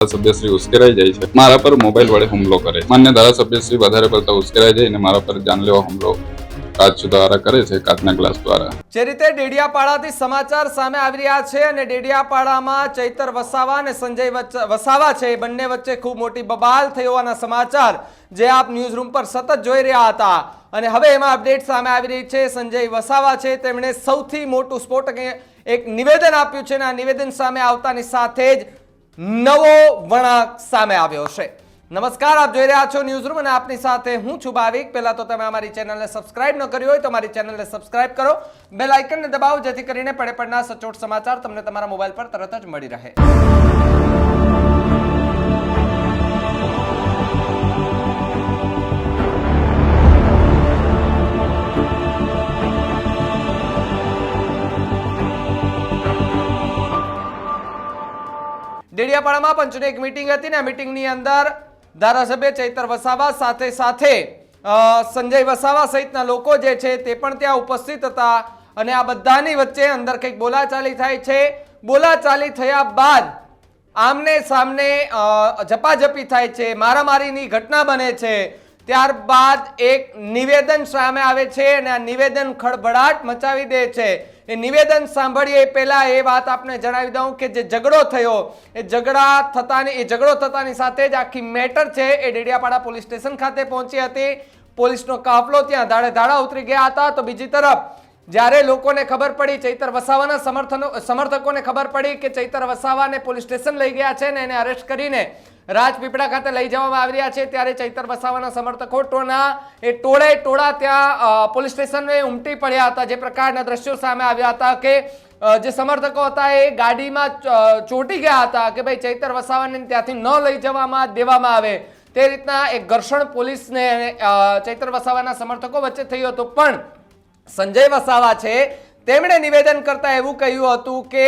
ધારાસભ્યશ્રી ઉશ્કેરાઈ જાય છે, મારા પર મોબાઈલ વડે હુમલો કરે. માન્ય ધારાસભ્યશ્રી વધારે પડતા ઉશ્કેરાઈ જાય અને મારા પર જાનલેવા હુમલો કાચ દ્વારા કરે છે, કાચના ગ્લાસ દ્વારા. જે રીતે ડેડિયાપાડાથી સમાચાર સામે આવી રહ્યા છે અને ડેડિયાપાડામાં ચૈતર વસાવા અને સંજય વસાવા છે, બંને વચ્ચે ખૂબ મોટી બબાલ થઈ હોવાના સમાચાર જે આપ ન્યૂઝ રૂમ પર સતત જોઈ રહ્યા હતા અને હવે એમાં અપડેટ સામે આવી રહી છે. સંજય વસાવા છે, તેમણે સૌથી મોટું સ્ફોટક એક નિવેદન આપ્યું છે અને આ નિવેદન સામે આવતાની સાથે જ નવો વળાંક સામે આવ્યો છે. નમસ્કાર, આપ જોઈ રહ્યા છો ન્યૂઝ રૂમ અને આપની સાથે હું છું ભાવિક. પહેલા તો તમે અમારી ચેનલને સબસ્ક્રાઇબ ન કરી હોય તો અમારી ચેનલને સબસ્ક્રાઇબ કરો, બેલ આઇકનને દબાવો જેથી કરીને પડે પડના સચોટ સમાચાર તમને તમારા મોબાઈલ પર તરત જ મળી રહે. ડેડિયાપાડામાં પંચની એક મીટિંગ હતી ને આ મીટિંગની અંદર ધારાસભ્ય ચૈતર વસાવા સાથે સંજય વસાવા સહિતના લોકો જે છે તે પણ ત્યાં ઉપસ્થિત હતા અને આ બધાની વચ્ચે અંદર કંઈક બોલાચાલી થાય છે. બોલાચાલી થયા બાદ આમને સામને ઝપાઝપી થાય છે, મારામારીની ઘટના બને છે. ત્યારબાદ એક નિવેદન સામે આવે છે અને આ નિવેદન ખળભળાટ મચાવી દે છે. એ નિવેદન સાંભળીએ પહેલા એ વાત આપને જણાવી દઉં કે જે ઝઘડો થયો એ ઝઘડો થતાની સાથે જ આખી મેટર છે એ ડેડિયાપાડા પોલીસ સ્ટેશન ખાતે પહોંચી હતી. પોલીસનો કાફલો ત્યાં ધાડે ધાડા ઉતરી ગયા હતા. તો બીજી તરફ જ્યારે લોકોને ખબર પડી, ચૈતર વસાવાના સમર્થકોને ખબર પડી કે ચૈતર વસાવાને પોલીસ સ્ટેશન લઈ ગયા છે ને એને અરેસ્ટ કરીને રાજપીપળા ખાતે લઈ જવામાં આવી રહ્યા છે, ત્યારે ચૈતર વસાવાના સમર્થકો ટોળા ત્યાં પોલીસ સ્ટેશને ઉમટી પડ્યા હતા. જે પ્રકારના દ્રશ્યો સામે આવ્યા હતા કે જે સમર્થકો હતા એ ગાડીમાં ચોંટી ગયા હતા કે ભાઈ ચૈતર વસાવાને ત્યાંથી ન લઈ દેવામાં આવે. તે રીતના એક ઘર્ષણ પોલીસને ચૈતર વસાવાના સમર્થકો વચ્ચે થયું હતું. પણ સંજય વસાવા છે તેમણે નિવેદન કરતા એવું કહ્યું હતું કે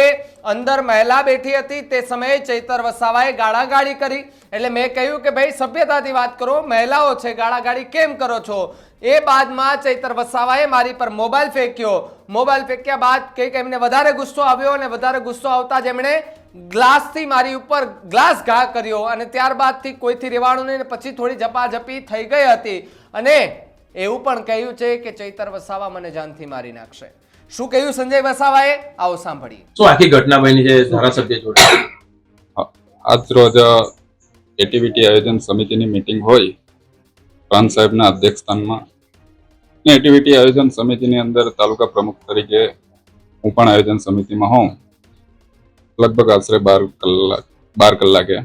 અંદર મહિલા બેઠી હતી તે સમયે ચૈતર વસાવાએ ગાળાગાળી કરી. એટલે મેં કહ્યું કે ભાઈ સભ્યતાથી વાત કરો, મહિલાઓ છે, ગાળાગાળી કેમ કરો છો? એ બાદમાં ચૈતર વસાવાએ મારી પર મોબાઈલ ફેંક્યો. મોબાઈલ ફેંક્યા બાદ કંઈક એમને વધારે ગુસ્સો આવ્યો અને વધારે ગુસ્સો આવતા જ એમણે ગ્લાસથી મારી ઉપર ગ્લાસ ઘા કર્યો અને ત્યારબાદથી કોઈથી રહેવાનું નહીં. પછી થોડી ઝપાઝપી થઈ ગઈ હતી અને એવું પણ કહ્યું છે કે ચૈતર વસાવા મને જાનથી મારી નાખશે. શું કહ્યું સંજય વસાવાએ, આવો સાંભળીએ. શું આખી ઘટના બની છે ધારાસભ્ય જોડે? આજ રોજ એટીવીટી આયોજન સમિતિની મીટિંગ હોય પ્રાંત સાહેબના અધ્યક્ષસ્થાનમાં. એટીવીટી આયોજન સમિતિની અંદર તાલુકા પ્રમુખ તરીકે હું પણ આયોજન સમિતિમાં હોઉં. લગભગ આશરે 12 કલાકે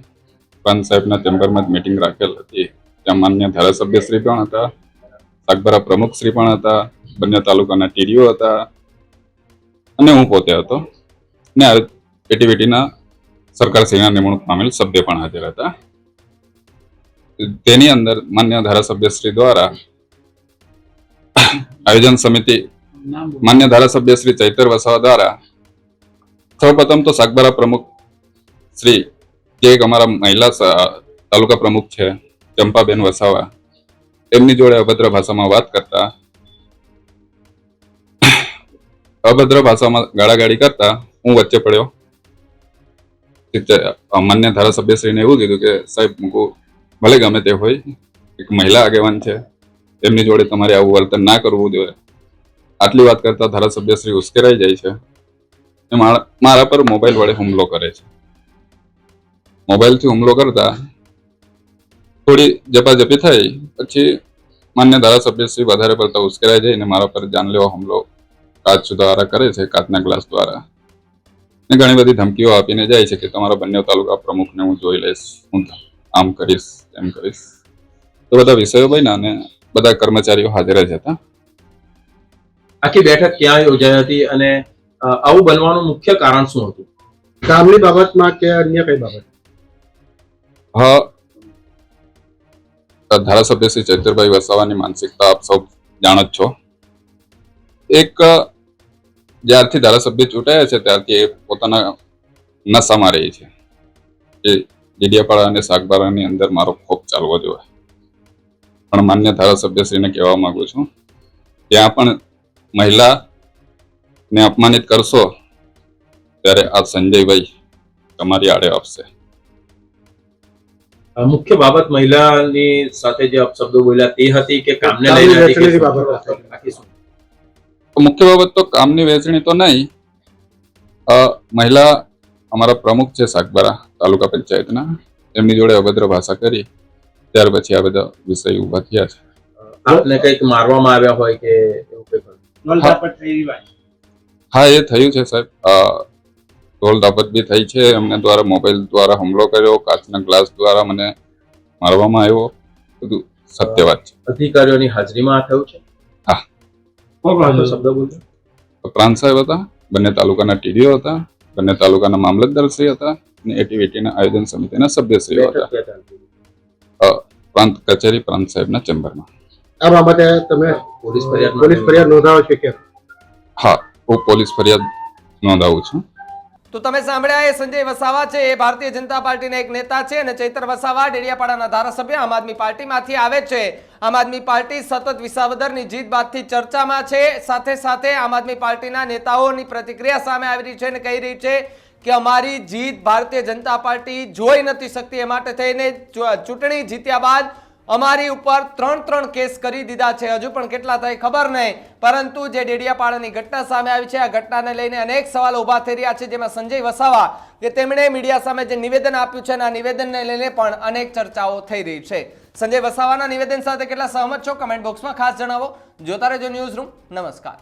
પ્રાંત સાહેબના ચેમ્બરમાં જ મીટિંગ રાખેલ હતી. ત્યાં માન્ય ધારાસભ્યશ્રી પણ હતા, સાગબારા પ્રમુખશ્રી પણ હતા, બંને તાલુકાના ટીડીઓ હતા અને હું પોતે હતો ને એટીવીટીના સરકારશ્રીના નિમણૂક પામેલ સભ્ય પણ હાજર હતા. તેની અંદર માન્ય ધારાસભ્યશ્રી દ્વારા આયોજન સમિતિ માન્ય ધારાસભ્યશ્રી ચૈતર વસાવા દ્વારા સૌપ્રથમ તો સાગબારા પ્રમુખ શ્રી જે એક અમારા મહિલા તાલુકા પ્રમુખ છે ચંપાબેન વસાવા, એમની જોડે અભદ્ર ભાષામાં વાત કરતા, અભદ્ર ભાષામાં ગાળાગાળી કરતા હું વચ્ચે પડ્યો. માન્ય ધારાસભ્યશ્રીને એવું કીધું કે સાહેબ મૂકું, ભલે ગમે તે હોય, એક મહિલા આગેવાન છે, એમની જોડે તમારે આવું વર્તન ના કરવું જોઈએ. આટલી વાત કરતા ધારાસભ્યશ્રી ઉશ્કેરાઈ જાય છે, મારા પર મોબાઈલ વડે હુમલો કરે છે. મોબાઈલથી હુમલો કરતા થોડી ઝપાઝપી થઈ. પછી માન્ય ધારાસભ્યશ્રી વધારે પડતા ઉશ્કેરાઈ જાય અને મારા પર જાનલેવા હુમલો કાચ દ્વારા કરે છે, કાચના ગ્લાસ દ્વારા. ને ઘણી બધી ધમકીઓ આપીને જાય છે કે તમારા બંને તાલુકા પ્રમુખને હું જોઈ લઈશ, હું આમ કરીશ, એમ કરીશ. તો બધા વિષયો બન્યા અને બધા કર્મચારીઓ હાજર જ હતા. આખી બેઠક ક્યાં યોજાઈ હતી અને આવું બનવાનું મુખ્ય કારણ શું હતું? ગામની બાબતમાં કે અન્ય કઈ બાબત? હા, ધારાસભ્ય શ્રી ચૈતરભાઈ વસાવાની માનસિકતા આપ સૌ જાણો જ છો. એક જ્યારથી ધારાસભ્ય ચૂંટાયા છે ત્યારથી એ પોતાના નશામાં રહી છે. એ ડેડિયાપાડા અને સાગબારાની અંદર મારો ખોફ ચાલવો જોઈએ. પણ માન્ય ધારાસભ્યશ્રીને કહેવા માંગુ છું, ત્યાં પણ મહિલાને અપમાનિત કરશો ત્યારે આ સંજયભાઈ તમારી આડે આપશે. મુખ્ય બાબત મહિલાની સાથે જે અપશબ્દો બોલ્યા તે હતી કે કામને કામની લઈને હતી કે વહેંચણીની શું? બાબત હતી. આખી શું? મુખ્ય બાબત તો કામની વહેંચણી તો નહીં. મહિલા અમારા પ્રમુખ છે સાગબારા તાલુકા પંચાયતના, એમની જોડે અભદ્ર ભાષા કરી, ત્યાર પછી આ બધા વિષય ઉભા થયા છે. આપને કંઈક મારવામાં આવ્યા હોય કે એવું કંઈક? હા, એ થયું છે સાહેબ. ઢોલ દાપત બી થઈ છે. એમને દ્વારા મોબાઈલ દ્વારા હુમલો કર્યો, કાચના ગ્લાસ દ્વારા મને મારવામાં આવ્યો. બધું સત્ય વાત છે. અધિકારીઓની હાજરીમાં આ થયું છે? હા. કોણ શબ્દ બોલ્યો? પ્રાંત સાહેબ હતા, બંને તાલુકાના ટીડીઓ હતા, બંને તાલુકાના મામલતદારશ્રી હતા અને એટીવીટીના આયોજન સમિતિના સભ્યશ્રીઓ બેઠક હતા. ક્યાં ચાલતી? પ્રાંત કચેરી પ્રાંત સાહેબના ચેમ્બરમાં. આ બાબતે તમે પોલીસ ફરિયાદ પોલીસ ફરિયાદ નોંધાવો છે કે હા, હું પોલીસ ફરિયાદ નોંધાવું છું. તો તમે સાંભળ્યા, એ સંજય વસાવા છે, એ ભારતીય જનતા પાર્ટીના એક નેતા છે અને ચૈતર વસાવા ડેડિયાપાડાના ધારાસભ્ય આમ આદમી પાર્ટીમાંથી આવે છે. આમ આદમી પાર્ટી સતત વિસાવદરની જીત બાદથી ચર્ચામાં છે. સાથે સાથે આમ આદમી પાર્ટીના નેતાઓની પ્રતિક્રિયા સામે આવી રહી છે અને કહી રહી છે કે અમારી જીત ભારતીય જનતા પાર્ટી જોઈ નથી શકતી, એ માટે થઈને ચૂંટણી જીત્યા બાદ અમારી ઉપર 3 કેસ કરી દીધા છે. હજુ પણ કેટલા થાય ખબર નહીં, પરંતુ જે ડેડિયાપાડાની ઘટના સામે આવી છે, આ ઘટનાને લઈને અનેક સવાલો ઉભા થઈ રહ્યા છે. જેમાં સંજય વસાવા કે તેમણે મીડિયા સામે જે નિવેદન આપ્યું છે, આ નિવેદનને લઈને પણ અનેક ચર્ચાઓ થઈ રહી છે. સંજય વસાવાના નિવેદન સાથે કેટલા સહમત છો? કમેન્ટ બોક્સમાં ખાસ જણાવો. જોતા રહેજો ન્યૂઝ રૂમ. નમસ્કાર.